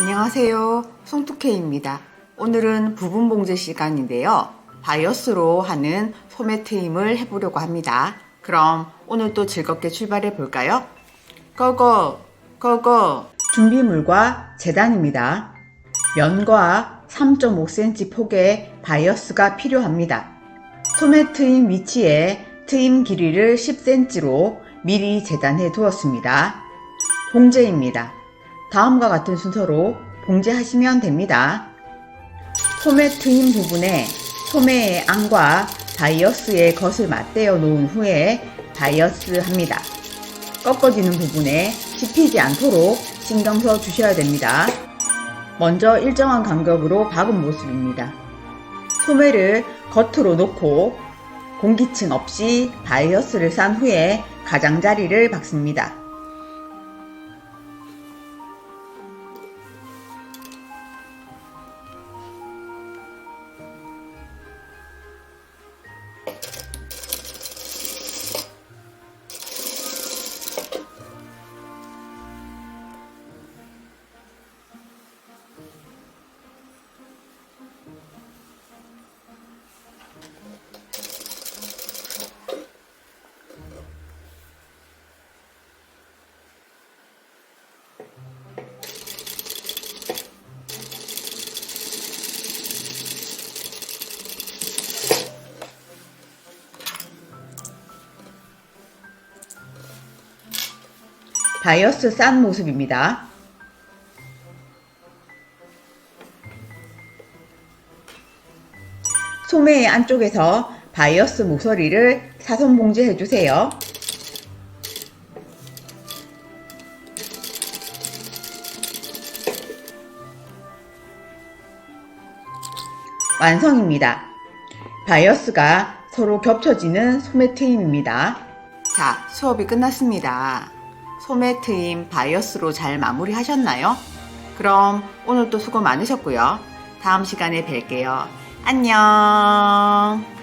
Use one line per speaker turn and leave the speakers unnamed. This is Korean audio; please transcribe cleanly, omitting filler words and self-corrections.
안녕하세요. 송투케입니다. 오늘은 부분 봉제 시간인데요. 바이어스로 하는 소매 트임을 해보려고 합니다. 그럼 오늘도 즐겁게 출발해 볼까요? 고고! 고고! 준비물과 재단입니다. 면과 3.5cm 폭의 바이어스가 필요합니다. 소매 트임 위치에 트임 길이를 10cm로 미리 재단해 두었습니다. 봉제입니다. 다음과 같은 순서로 봉제하시면 됩니다. 소매 트임 부분에 소매의 안과 바이어스의 겉을 맞대어 놓은 후에 바이어스 합니다. 꺾어지는 부분에 씹히지 않도록 신경 써 주셔야 됩니다. 먼저 일정한 간격으로 박은 모습입니다. 소매를 겉으로 놓고 공기층 없이 바이어스를 싼 후에 가장자리를 박습니다. 바이어스 싼 모습입니다. 소매의 안쪽에서 바이어스 모서리를 사선 봉제해 주세요. 완성입니다. 바이어스가 서로 겹쳐지는 소매 트임입니다. 자, 수업이 끝났습니다. 소매 트임 바이어스로 잘 마무리 하셨나요? 그럼 오늘도 수고 많으셨고요. 다음 시간에 뵐게요. 안녕.